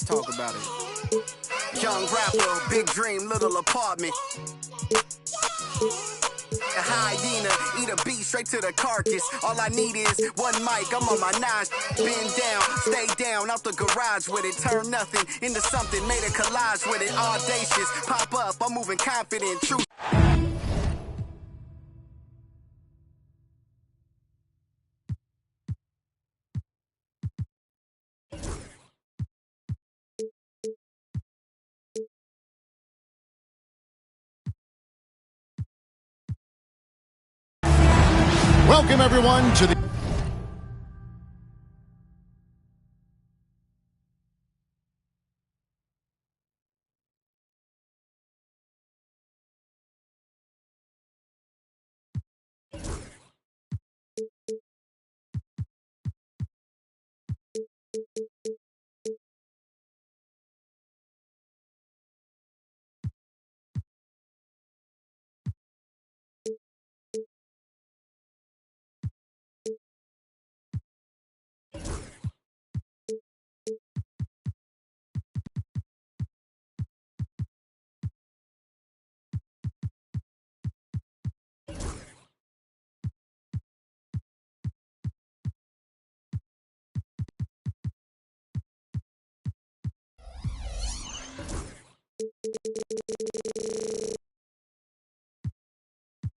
Let's talk about it. Young rapper, big dream, little apartment. A hyena, eat a beat straight to the carcass. All I need is one mic, I'm on my nine. Bend down, stay down, out the garage with it. Turn nothing into something, made a collage with it. Audacious, pop up, I'm moving confident, true. Welcome, everyone, to the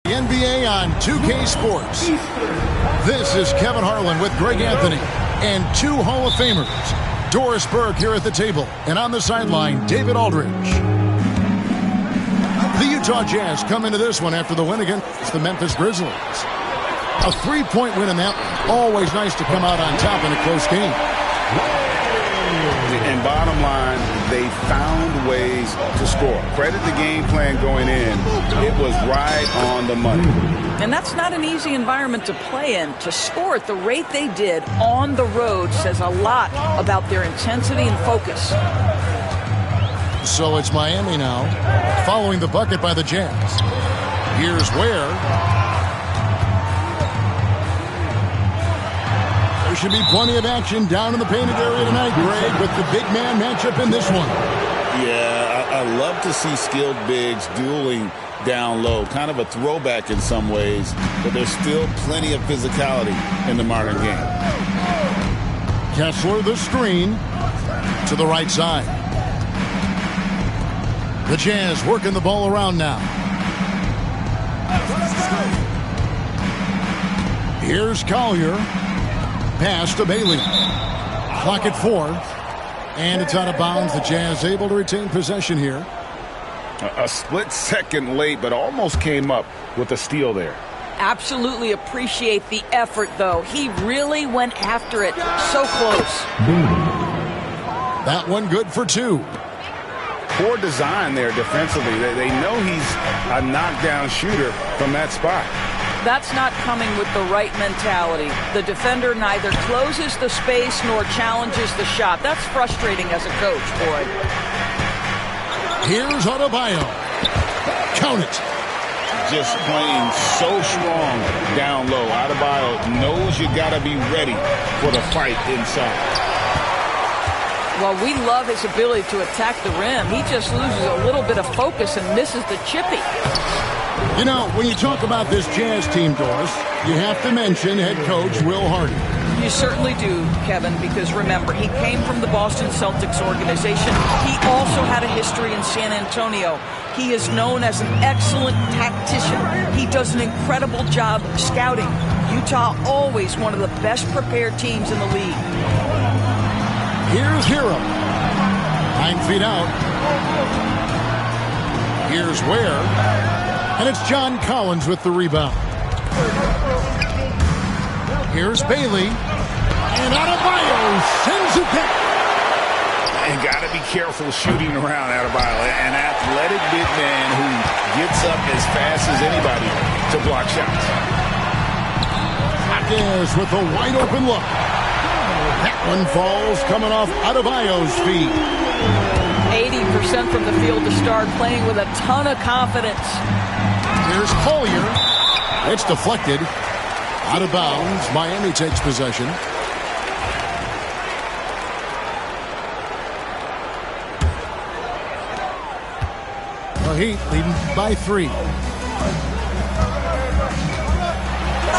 NBA on 2K Sports. This is Kevin Harlan with Greg Anthony and two Hall of Famers. Doris Burke here at the table, and on the sideline, David Aldridge. The Utah Jazz come into this one after the win against the Memphis Grizzlies. A three-point win in that one. Always nice to come out on top in a close game. And bottom line, they found ways to score. Credit the game plan going in. It was right on the money. And that's not an easy environment to play in. To score at the rate they did on the road says a lot about their intensity and focus. So it's Miami now, following the bucket by the Jazz. Here's Ware. There should be plenty of action down in the painted area tonight, Greg, with the big man matchup in this one. Yeah, I love to see skilled bigs dueling down low. Kind of a throwback in some ways, but there's still plenty of physicality in the modern game. Kessler, the screen to the right side. The Jazz working the ball around now. Here's Collier. Pass to Bailey. Clock at 4. And it's out of bounds. The Jazz able to retain possession here. A split second late, but almost came up with a steal there. Absolutely appreciate the effort, though. He really went after it. So close. That one good for 2. Poor design there defensively. They know he's a knockdown shooter from that spot. That's not coming with the right mentality. The defender neither closes the space nor challenges the shot. That's frustrating as a coach, boy. Here's Adebayo. Count it. Just playing so strong down low. Adebayo knows you got to be ready for the fight inside. Well, we love his ability to attack the rim. He just loses a little bit of focus and misses the chippy. You know, when you talk about this Jazz team, Doris, you have to mention head coach Will Hardy. You certainly do, Kevin, because remember, he came from the Boston Celtics organization. He also had a history in San Antonio. He is known as an excellent tactician. He does an incredible job scouting. Utah always one of the best prepared teams in the league. Here's Hero. 9 feet out. Here's Ware. And it's John Collins with the rebound. Here's Bailey. And Adebayo sends it back. And got to be careful shooting around Adebayo. An athletic big man who gets up as fast as anybody to block shots. Hawkins with a wide open look. That one falls coming off Adebayo's feet. 80% from the field to start, playing with a ton of confidence. Here's Collier. It's deflected. Out of bounds. Miami takes possession. The Heat leading by 3.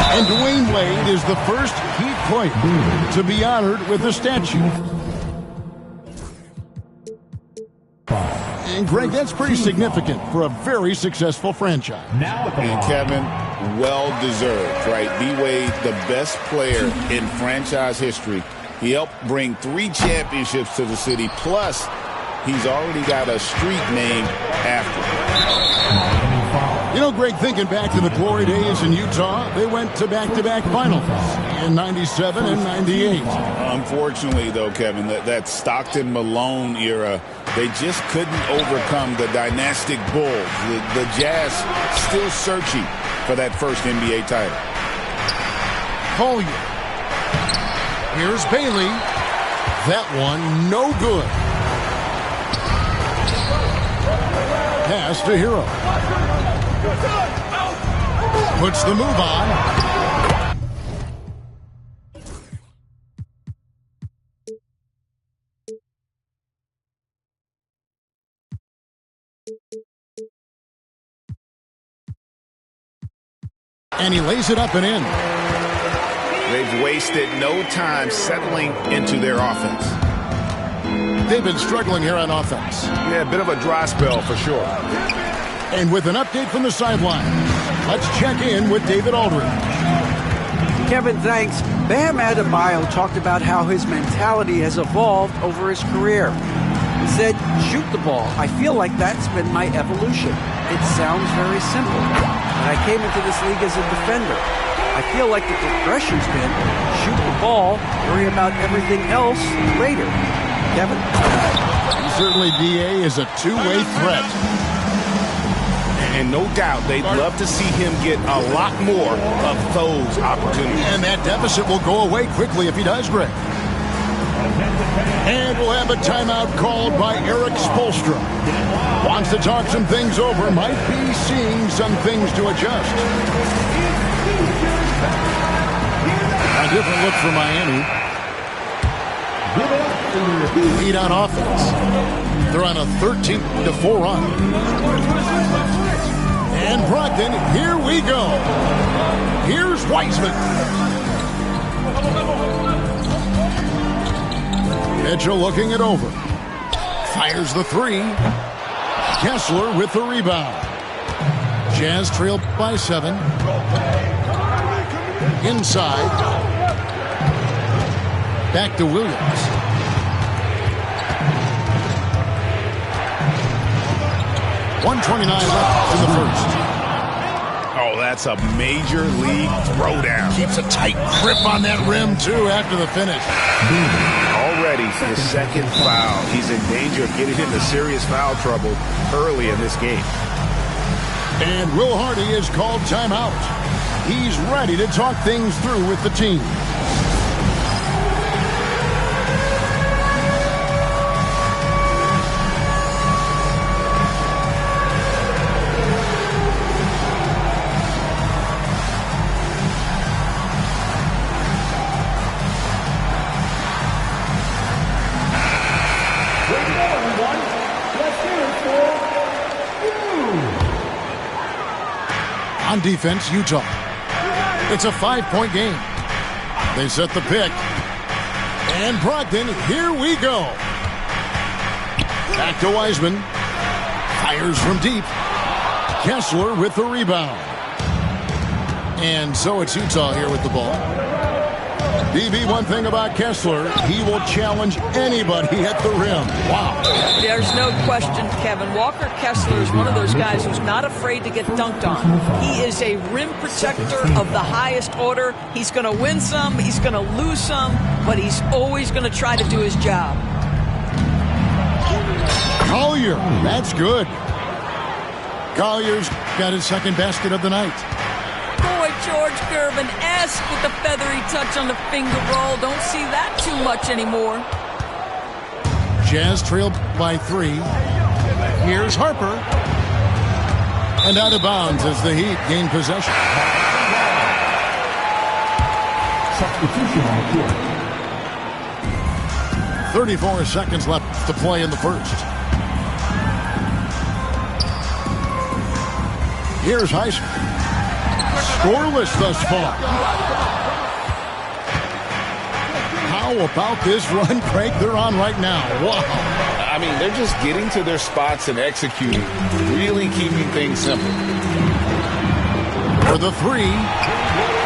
And Dwayne Wade is the first Heat player to be honored with a statue. And Greg, that's pretty significant for a very successful franchise. And Kevin, well-deserved, right? D-Wade, the best player in franchise history. He helped bring 3 championships to the city, plus he's already got a street named after him. You know, Greg, thinking back to the glory days in Utah, they went to back-to-back finals in 97 and 98. Unfortunately, though, Kevin, that Stockton-Malone era, they just couldn't overcome the dynastic Bulls. The Jazz still searching for that first NBA title. Collier. Here's Bailey. That one, no good. Pass to Hero. Puts the move on. And he lays it up and in. They've wasted no time settling into their offense. They've been struggling here on offense. Yeah, a bit of a dry spell for sure. And with an update from the sideline, let's check in with David Aldridge. Kevin, thanks. Bam Adebayo talked about how his mentality has evolved over his career. He said, shoot the ball. I feel like that's been my evolution. It sounds very simple. When I came into this league as a defender, I feel like the progression's been shoot the ball, worry about everything else later. Kevin? Certainly, D.A. is a two-way threat. And no doubt they'd love to see him get a lot more of those opportunities. And that deficit will go away quickly if he does, Greg. And we'll have a timeout called by Eric Spoelstra. Wants to talk some things over, might be seeing some things to adjust. A different look for Miami. Heat on offense. They're on a 13-4 run. And Brogdon, here we go. Here's Wiseman. Mitchell looking it over. Fires the 3. Kessler with the rebound. Jazz trailed by 7. Inside. Back to Williams. .129 left in the first. Oh, that's a major league throwdown. Keeps a tight grip on that rim, too, after the finish. Already his second foul. He's in danger of getting into serious foul trouble early in this game. And Will Hardy is called timeout. He's ready to talk things through with the team. On defense, Utah. It's a 5-point game. They set the pick. And Brogdon, here we go. Back to Wiseman. Fires from deep. Kessler with the rebound. And so it's Utah here with the ball. DB, one thing about Kessler, he will challenge anybody at the rim. Wow. There's no question, Kevin. Walker Kessler is one of those guys who's not afraid to get dunked on. He is a rim protector of the highest order. He's going to win some, he's going to lose some, but he's always going to try to do his job. Collier, that's good. Collier's got his second basket of the night. Boy, George Gervin, esque with the feathery touch on the finger roll. Don't see that too much anymore. Jazz trailed by 3. Here's Harper. And out of bounds as the Heat gain possession. Substitution on the court. 34 seconds left to play in the first. Here's Heisman. Scoreless thus far. How about this run break they're on right now? Wow. I mean, they're just getting to their spots and executing, really keeping things simple. For the three,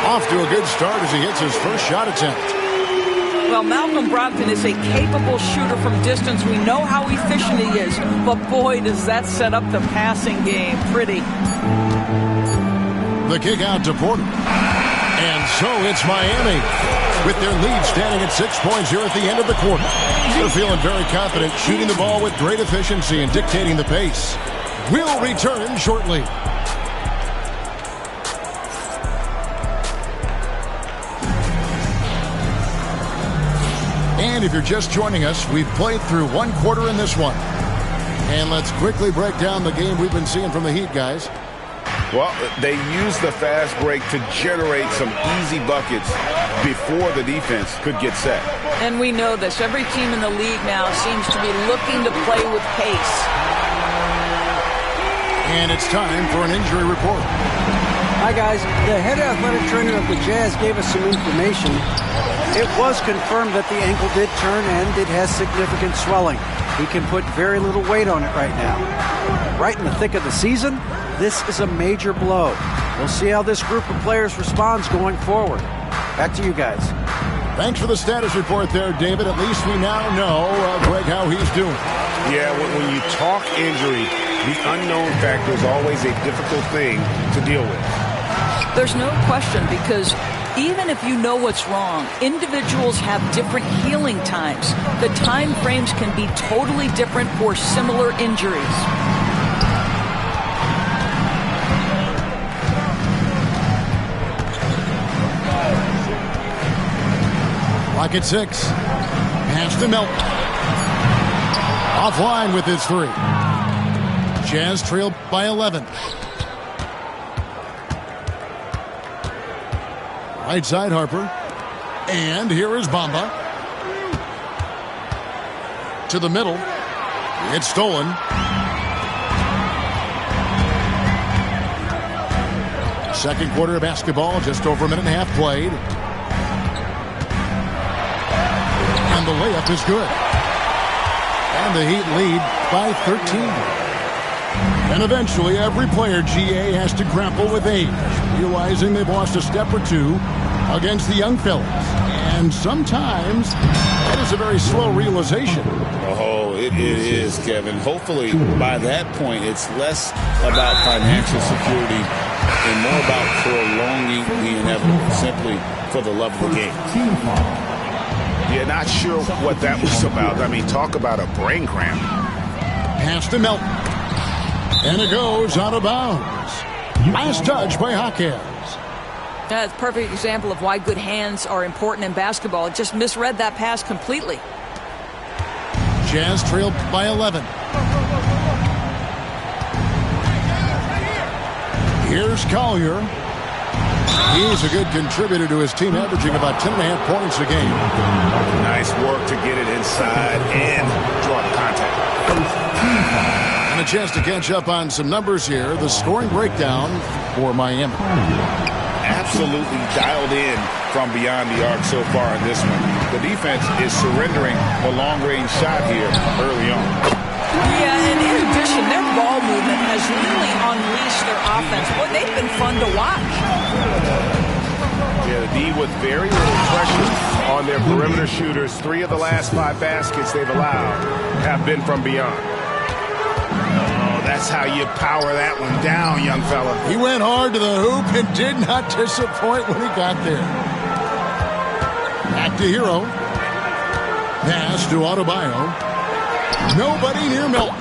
off to a good start as he hits his first shot attempt. Well, Malcolm Brogdon is a capable shooter from distance. We know how efficient he is, but boy, does that set up the passing game pretty. The kick out to Porter. And so it's Miami with their lead standing at 6 points here at the end of the quarter. They're feeling very confident, shooting the ball with great efficiency and dictating the pace. We'll return shortly. And if you're just joining us, we've played through one quarter in this one. And let's quickly break down the game we've been seeing from the Heat, guys. Well, they use the fast break to generate some easy buckets before the defense could get set. And we know this. Every team in the league now seems to be looking to play with pace. And it's time for an injury report. Hi, guys. The head athletic trainer of the Jazz gave us some information. It was confirmed that the ankle did turn and it has significant swelling. He can put very little weight on it right now. Right in the thick of the season, this is a major blow. We'll see how this group of players responds going forward. Back to you guys. Thanks for the status report there, David. At least we now know, Greg, how he's doing. Yeah, when you talk injury, the unknown factor is always a difficult thing to deal with. There's no question, because even if you know what's wrong, individuals have different healing times. The time frames can be totally different for similar injuries. Clock at 6. Pass to Melton. Offline with his three. Jazz trailed by 11. Right side Harper. And here is Bamba. To the middle. It's stolen. Second quarter of basketball, just over a minute and a half played. And the layup is good. And the Heat lead by 13. And eventually, every player, GA, has to grapple with age, realizing they've lost a step or two against the young fellas. And sometimes, that is a very slow realization. Oh, it is, Kevin. Hopefully, by that point, it's less about financial security and more about prolonging the inevitable, simply for the love of the game. Yeah, not sure what that was about. I mean, talk about a brain cramp. Pass to Melton. And it goes out of bounds. Last touch by Jaquez. That's a perfect example of why good hands are important in basketball. It just misread that pass completely. Jazz trailed by 11. Here's Collier. He's a good contributor to his team, averaging about 10.5 points a game. Nice work to get it inside and draw the contact. And a chance to catch up on some numbers here. The scoring breakdown for Miami. Absolutely dialed in from beyond the arc so far in this one. The defense is surrendering the long-range shot here early on. Yeah, and in addition, their ball movement has really unleashed their offense. Boy, they've been fun to watch. Yeah, the D with very little pressure on their perimeter shooters. 3 of the last 5 baskets they've allowed have been from beyond. Oh, that's how you power that one down, young fella. He went hard to the hoop and did not disappoint when he got there. Back to Hero. Pass to Adebayo. Nobody near Melton.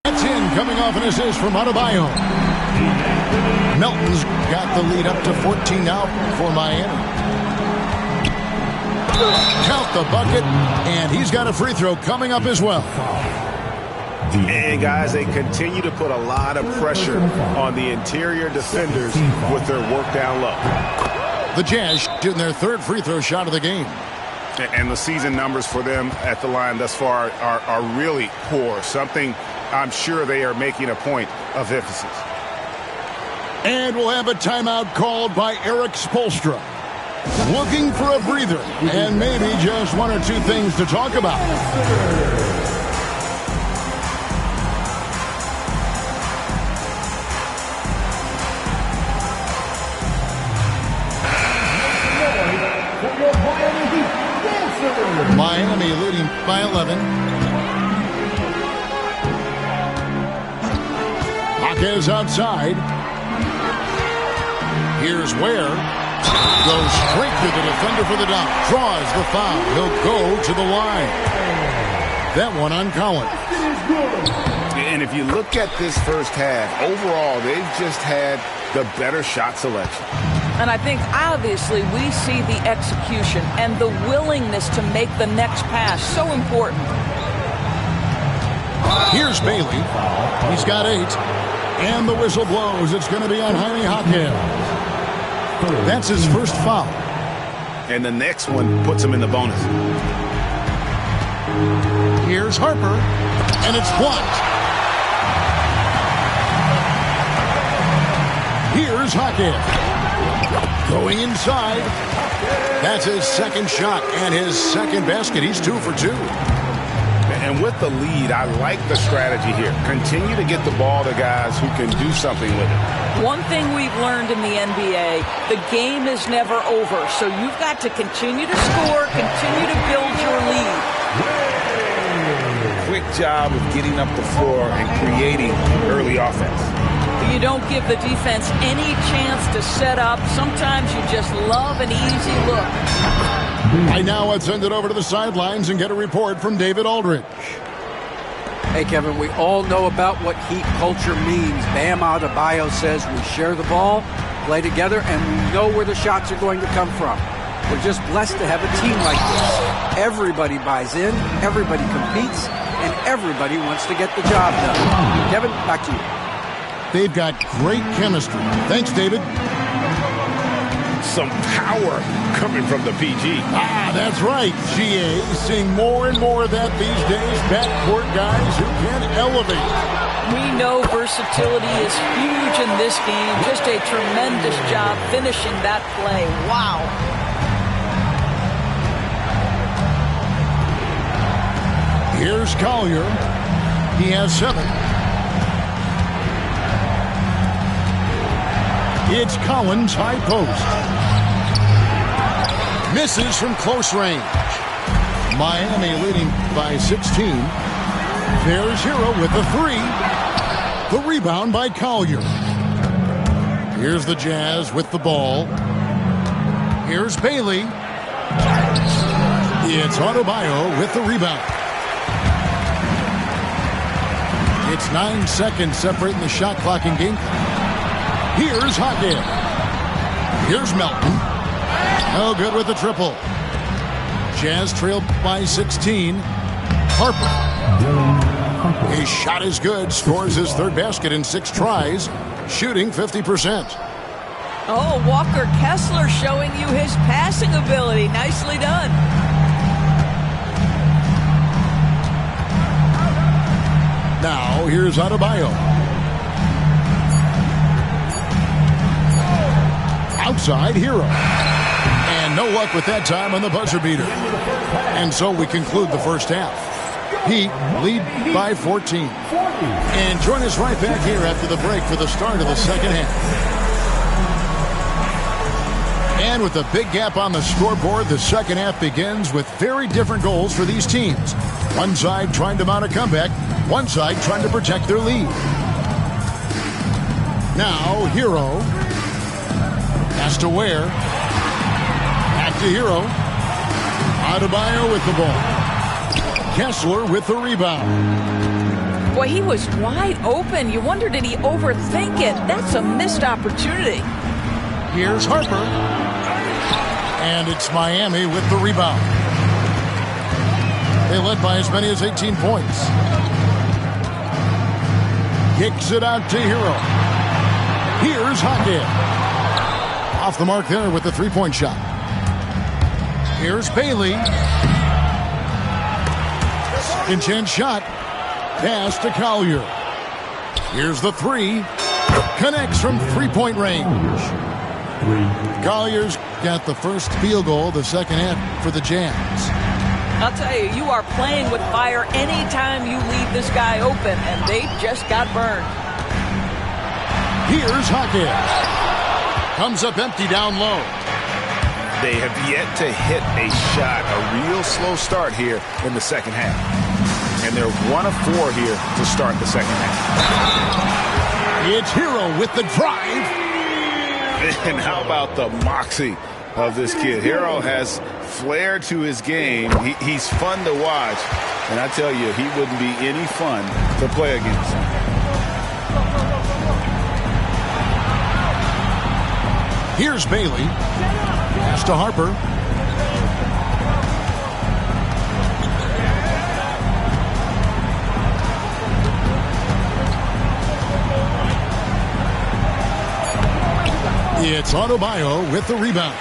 That's in, coming off an assist from Adebayo. Melton's got the lead up to 14 now for Miami. Count the bucket, and he's got a free throw coming up as well. And, guys, they continue to put a lot of pressure on the interior defenders with their work down low. The Jazz shooting their third free throw shot of the game. And the season numbers for them at the line thus far are really poor. Something I'm sure they are making a point of emphasis. And we'll have a timeout called by Eric Spoelstra. Looking for a breather and maybe just one or two things to talk about. Miami leading by 11. Jaquez outside. Here's Ware. Goes straight to the defender for the dunk. Draws the foul. He'll go to the line. That one on Collins. And if you look at this first half, overall, they've just had the better shot selection. And I think, obviously, we see the execution and the willingness to make the next pass so important. Here's Bailey. He's got 8. And the whistle blows. It's going to be on Jaime Jaquez. That's his first foul. And the next one puts him in the bonus. Here's Harper. And it's blocked. Here's Jaquez. Going inside. That's his second shot and his second basket. He's 2 for 2. And with the lead, I like the strategy here. Continue to get the ball to guys who can do something with it. One thing we've learned in the NBA, the game is never over. So you've got to continue to score, continue to build your lead. Quick job of getting up the floor and creating early offense. You don't give the defense any chance to set up. Sometimes you just love an easy look. Right now, let's send it over to the sidelines and get a report from David Aldridge. Hey, Kevin, we all know about what Heat culture means. Bam Adebayo says we share the ball, play together, and we know where the shots are going to come from. We're just blessed to have a team like this. Everybody buys in, everybody competes, and everybody wants to get the job done. Kevin, back to you. They've got great chemistry. Thanks, David. Some power coming from the PG. That's right, GA. Seeing more and more of that these days. Backcourt guys who can elevate. We know versatility is huge in this game. Just a tremendous job finishing that play. Wow. Here's Collier. He has 7. It's Collins, high post. Misses from close range. Miami leading by 16. There's Hero with the 3. The rebound by Collier. Here's the Jazz with the ball. Here's Bailey. It's Adebayo with the rebound. It's 9 seconds separating the shot clock and game clock. Here's Jaquez. Here's Melton. No good with the triple. Jazz trailed by 16. Harper. His shot is good. Scores his third basket in 6 tries. Shooting 50%. Oh, Walker Kessler showing you his passing ability. Nicely done. Now, here's Adebayo. Outside, Hero. And no luck with that time on the buzzer beater. And so we conclude the first half. Heat lead by 14. And join us right back here after the break for the start of the second half. And with a big gap on the scoreboard, the second half begins with very different goals for these teams. One side trying to mount a comeback, one side trying to protect their lead. Now, Hero. Pass to Ware. Back to Hero. Adebayo with the ball. Kessler with the rebound. Boy, he was wide open. You wonder, did he overthink it? That's a missed opportunity. Here's Harper. And it's Miami with the rebound. They led by as many as 18 points. Kicks it out to Hero. Here's Jaquez. Off the mark there with the three-point shot. Here's Bailey. Second chance shot. Pass to Collier. Here's the three. Connects from three-point range. Collier's got the first field goal the second half for the Jazz. I'll tell you, you are playing with fire anytime you leave this guy open, and they just got burned. Here's Hawkins. Comes up empty down low. They have yet to hit a shot, a real slow start here in the second half. And they're 1 of 4 here to start the second half. It's Hero with the drive. And how about the moxie of this kid? Hero has flair to his game. He's fun to watch. And I tell you, he wouldn't be any fun to play against. Here's Bailey. Pass to Harper. It's Adebayo with the rebound.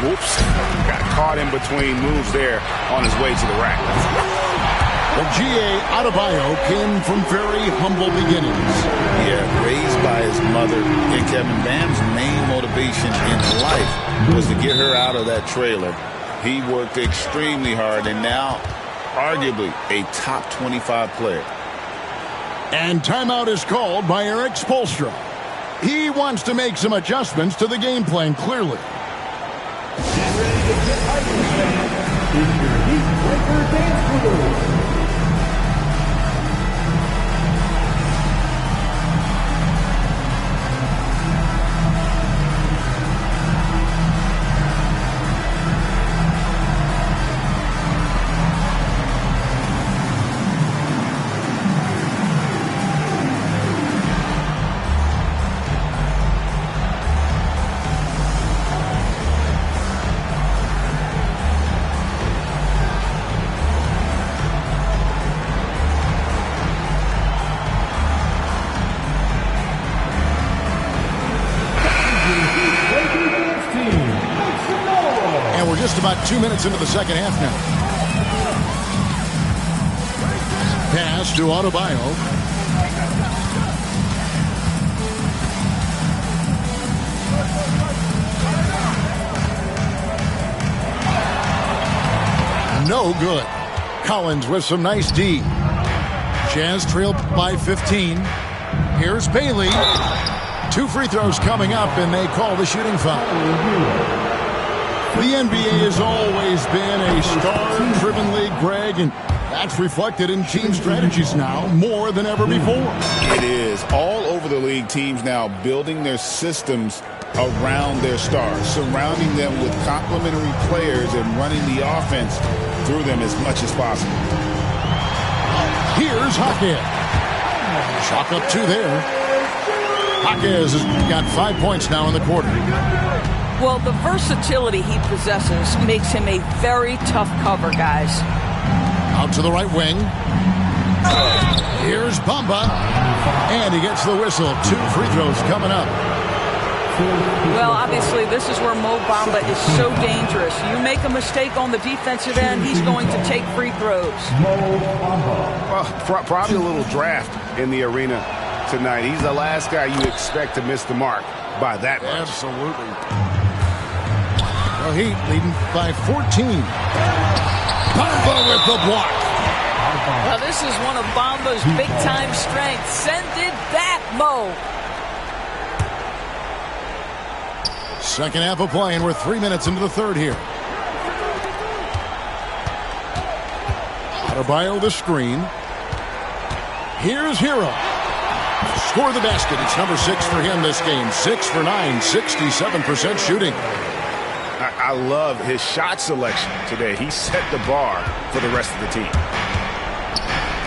Whoops. Got caught in between moves there on his way to the rack. Well, G.A. Adebayo came from very humble beginnings. Yeah, raised by his mother. And Kevin Bam's main motivation in life was to get her out of that trailer. He worked extremely hard and now arguably a top 25 player. And timeout is called by Eric Spoelstra. He wants to make some adjustments to the game plan, clearly. Get ready to get hyper fans in your Heat Breaker Dance Crew. Just about 2 minutes into the second half now. Pass to Adebayo. No good. Collins with some nice D. Jazz trail by 15. Here's Bailey. 2 free throws coming up, and they call the shooting foul. The NBA has always been a star-driven league, Greg, and that's reflected in team strategies now more than ever before. It is. All over the league, teams now building their systems around their stars, surrounding them with complementary players and running the offense through them as much as possible. Here's Hawkins. Chalk up 2 there. Hawkins has got 5 points now in the quarter. Well, the versatility he possesses makes him a very tough cover, guys. Out to the right wing. Here's Bamba. And he gets the whistle. 2 free throws coming up. Well, obviously, this is where Mo Bamba is so dangerous. You make a mistake on the defensive end, he's going to take free throws. Well, probably a little draft in the arena tonight. He's the last guy you expect to miss the mark by that much. Absolutely. Well, Heat leading by 14. Bamba with the block. Well, this is one of Bamba's big-time strengths. Send it back, Mo. Second half of play, and we're 3 minutes into the third here. Adebayo the screen. Here's Hero. Score the basket. It's number 6 for him this game. 6 for 9, 67% shooting. I love his shot selection today. He set the bar for the rest of the team.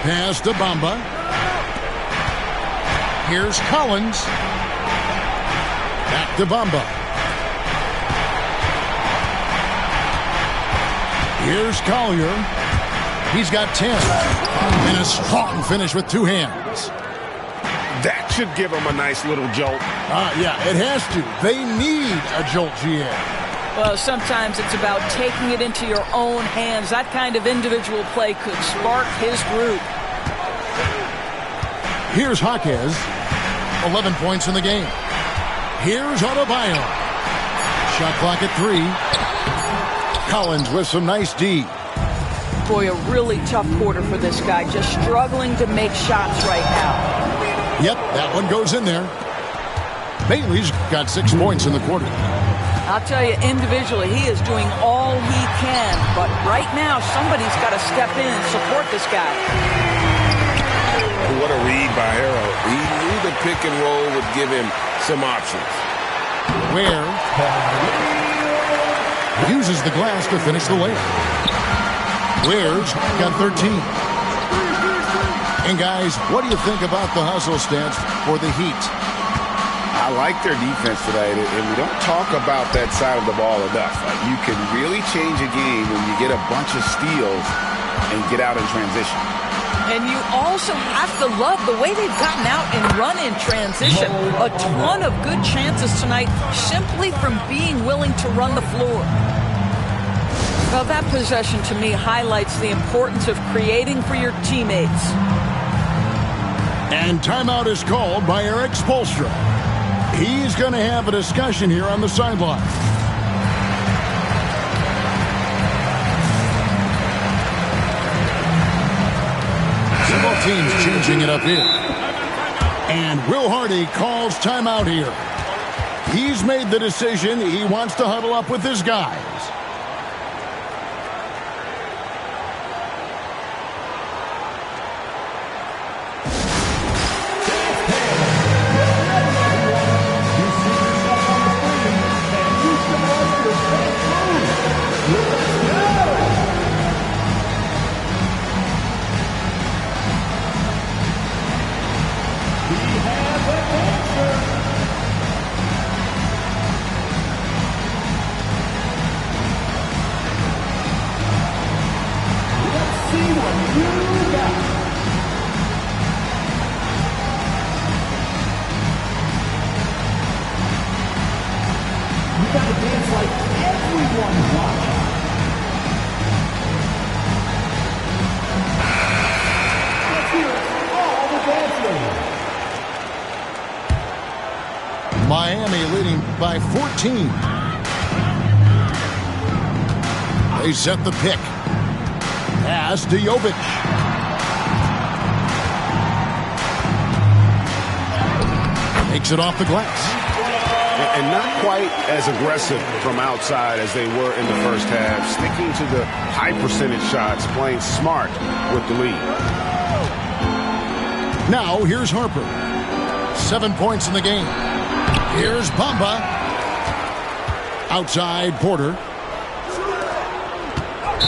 Pass to Bamba. Here's Collins. Back to Bamba. Here's Collier. He's got 10. And a strong finish with 2 hands. That should give them a nice little jolt. Yeah, it has to. They need a jolt, GA. Well, sometimes it's about taking it into your own hands. That kind of individual play could spark his group. Here's Jaquez. 11 points in the game. Here's Adebayo. Shot clock at 3. Collins with some nice D. Boy, a really tough quarter for this guy. Just struggling to make shots right now. Yep, that one goes in there. Bailey's got 6 points in the quarter. I'll tell you, individually, he is doing all he can. But right now, somebody's got to step in and support this guy. What a read by Harrow. He knew the pick and roll would give him some options. Ware uses the glass to finish the layup. Ware's got 13. And guys, what do you think about the hustle stats for the Heat? I like their defense tonight, and we don't talk about that side of the ball enough. You can really change a game when you get a bunch of steals and get out in transition. And you also have to love the way they've gotten out and run in transition. A ton of good chances tonight simply from being willing to run the floor. Well, that possession to me highlights the importance of creating for your teammates. And timeout is called by Eric Spoelstra. He's going to have a discussion here on the sideline. Several teams changing it up here. And Will Hardy calls timeout here. He's made the decision. He wants to huddle up with his guys. Miami leading by 14. They set the pick. Pass to Jovic. Makes it off the glass. And not quite as aggressive from outside as they were in the first half. Sticking to the high percentage shots, playing smart with the lead. Now here's Harper. 7 points in the game. Here's Bamba. Outside Porter.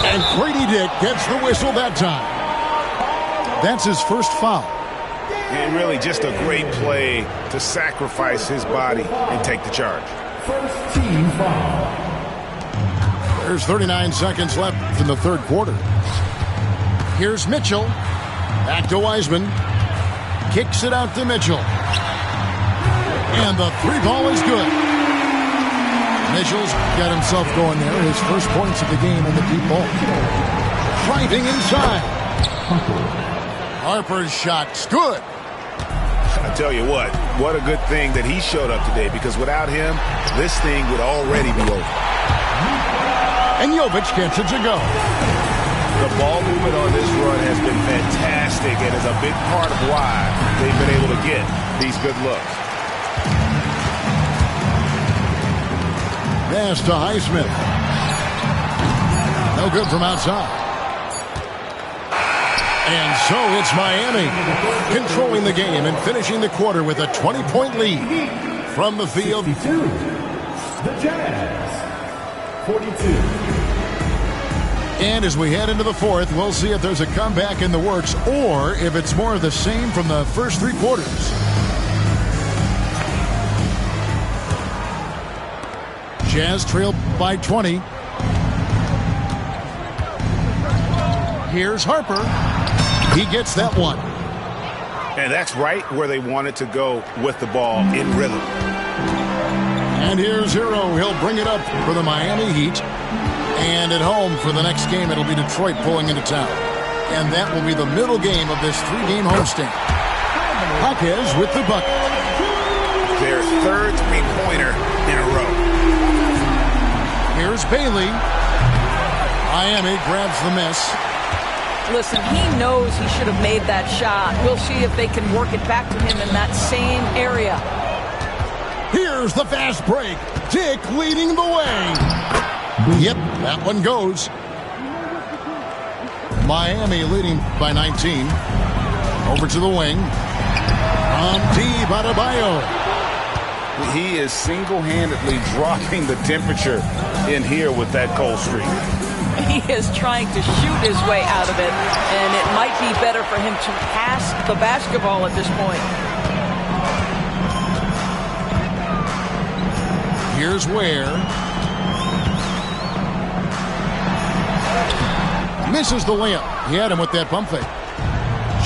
And Grady Dick gets the whistle that time. That's his first foul. And really just a great play to sacrifice his body and take the charge. First team foul. There's 39 seconds left in the third quarter. Here's Mitchell. Back to Wiseman. Kicks it out to Mitchell. And the three ball is good. Mitchell's got himself going there. His first points of the game in the deep ball. Driving inside. Harper's shot's good. I tell you what a good thing that he showed up today, because without him, this thing would already be over. And Jovic gets it to go. The ball movement on this run has been fantastic and is a big part of why they've been able to get these good looks. Pass to Highsmith. No good from outside. And so it's Miami controlling the game and finishing the quarter with a 20-point lead from the field. 62. The Jazz. 42. And as we head into the fourth, we'll see if there's a comeback in the works or if it's more of the same from the first three quarters. Jazz trail by 20. Here's Harper. He gets that one. And that's right where they wanted to go with the ball, in rhythm. And here's Hero. He'll bring it up for the Miami Heat. And at home for the next game, it'll be Detroit pulling into town. And that will be the middle game of this 3-game homestand. Jaquez with the bucket. Their third three-pointer in a row. Here's Bailey. Miami grabs the miss. Listen, he knows he should have made that shot. We'll see if they can work it back to him in that same area. Here's the fast break. Dick leading the way. Yep, that one goes. Miami leading by 19. Over to the wing. Adebayo. He is single-handedly dropping the temperature in here with that cold streak. He is trying to shoot his way out of it, and it might be better for him to pass the basketball at this point. Here's Ware. Misses the layup. He had him with that pump fake.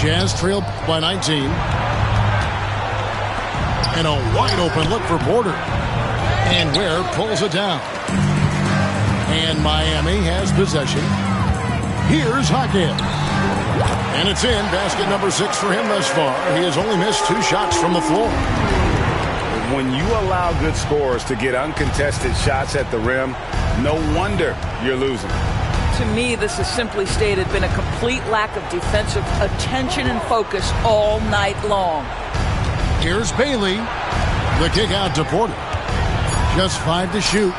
Jazz trailed by 19. And a wide open look for Porter. And Ware pulls it down. And Miami has possession. Here's Jaquez. And it's in. Basket number 6 for him thus far. He has only missed 2 shots from the floor. When you allow good scorers to get uncontested shots at the rim, no wonder you're losing. To me, this has simply stated been a complete lack of defensive attention and focus all night long. Here's Bailey. The kick out to Porter. Just 5 to shoot.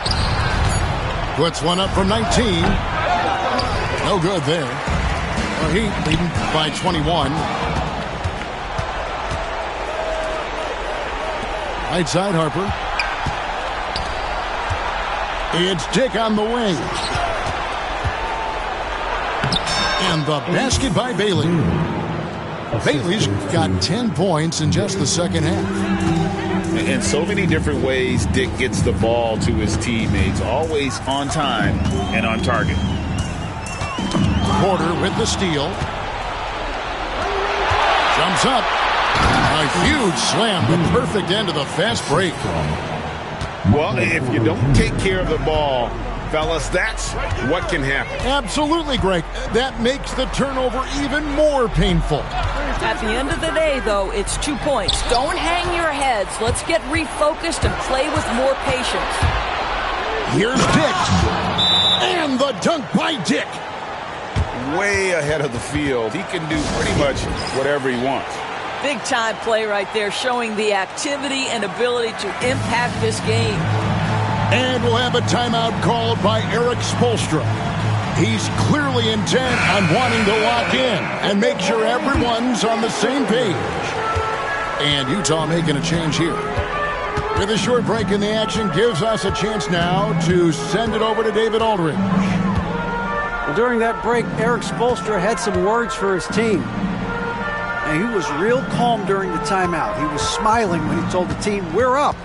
Puts one up from 19. No good there. Well, Heat leading by 21. Right side, Harper. It's Dick on the wing. And the basket by Bailey. Bailey's got 10 points in just the second half. In so many different ways, Dick gets the ball to his teammates, always on time and on target. Porter with the steal. Jumps up. A huge slam, the perfect end of the fast break. Well, if you don't take care of the ball, fellas, that's what can happen. Absolutely, Greg. That makes the turnover even more painful. At the end of the day, though, it's 2 points. Don't hang your heads. Let's get refocused and play with more patience. Here's Dick. And the dunk by Dick. Way ahead of the field. He can do pretty much whatever he wants. Big time play right there, showing the activity and ability to impact this game. And we'll have a timeout called by Erik Spoelstra. He's clearly intent on wanting to lock in and make sure everyone's on the same page. And Utah making a change here. With a short break in the action, gives us a chance now to send it over to David Aldridge. Well, during that break, Erik Spoelstra had some words for his team. And he was real calm during the timeout. He was smiling when he told the team, "We're up.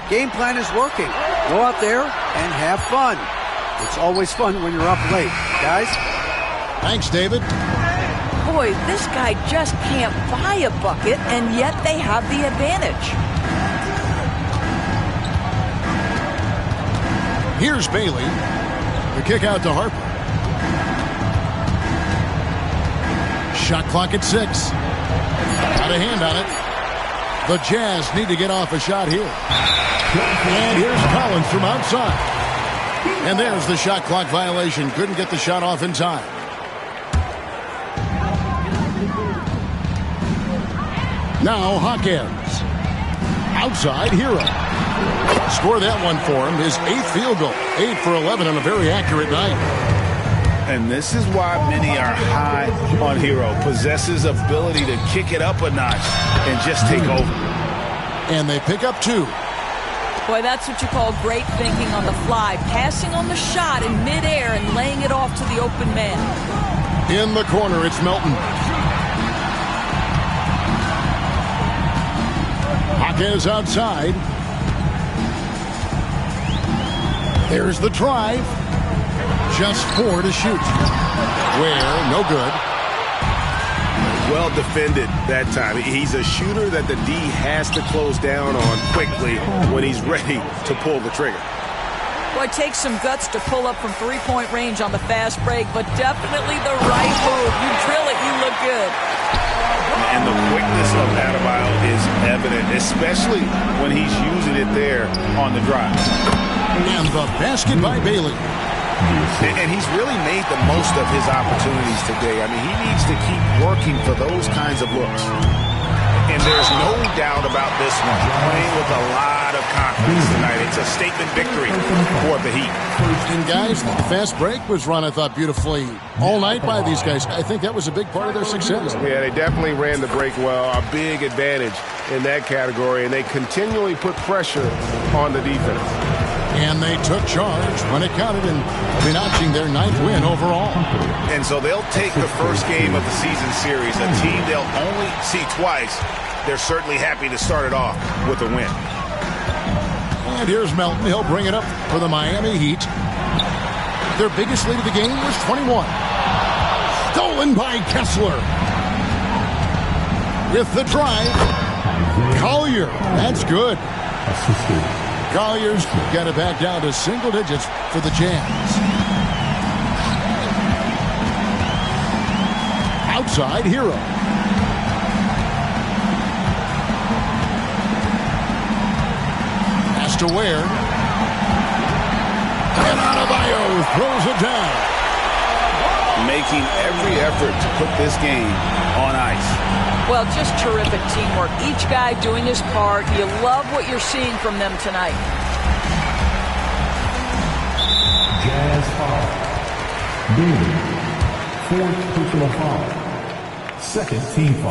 Game plan is working. Go out there and have fun." It's always fun when you're up late, guys. Thanks, David. Boy, this guy just can't buy a bucket, and yet they have the advantage. Here's Bailey. The kick out to Harper. Shot clock at 6. Got a hand on it. The Jazz need to get off a shot here. And here's Collins from outside. And there's the shot clock violation. Couldn't get the shot off in time. Now Jaquez. Outside, Hero. Score that one for him. His 8th field goal. 8 for 11 on a very accurate night. And this is why many are high on Hero. Possesses ability to kick it up a notch and just take over. And they pick up 2. Boy, that's what you call great thinking on the fly. Passing on the shot in midair and laying it off to the open man. In the corner, it's Melton. Jaquez outside. There's the drive. Just 4 to shoot. Ware, no good. Well defended that time. He's a shooter that the D has to close down on quickly when he's ready to pull the trigger. Well, it takes some guts to pull up from three-point range on the fast break, but definitely the right move. You drill it, you look good. And the quickness of Adebayo is evident, especially when he's using it there on the drive. And the basket by Bailey. And he's really made the most of his opportunities today. I mean, he needs to keep working for those kinds of looks. And there's no doubt about this one. Playing with a lot of confidence tonight. It's a statement victory for the Heat. And guys, the fast break was run, I thought, beautifully all night by these guys. I think that was a big part of their success. Yeah, they definitely ran the break well. A big advantage in that category. And they continually put pressure on the defense. And they took charge when it counted and will be notching their 9th win overall. And so they'll take the first game of the season series, a team they'll only see twice. They're certainly happy to start it off with a win. And here's Melton. He'll bring it up for the Miami Heat. Their biggest lead of the game was 21. Stolen by Kessler. With the drive, Collier. That's good. Collier's got it back down to single digits for the Jazz. Outside, Hero. Pass to Ware. And Adebayo throws it down. Making every effort to put this game on ice. Well, just terrific teamwork. Each guy doing his part. You love what you're seeing from them tonight. Jazz foul. Bailey, 4th personal foul. 2nd team foul.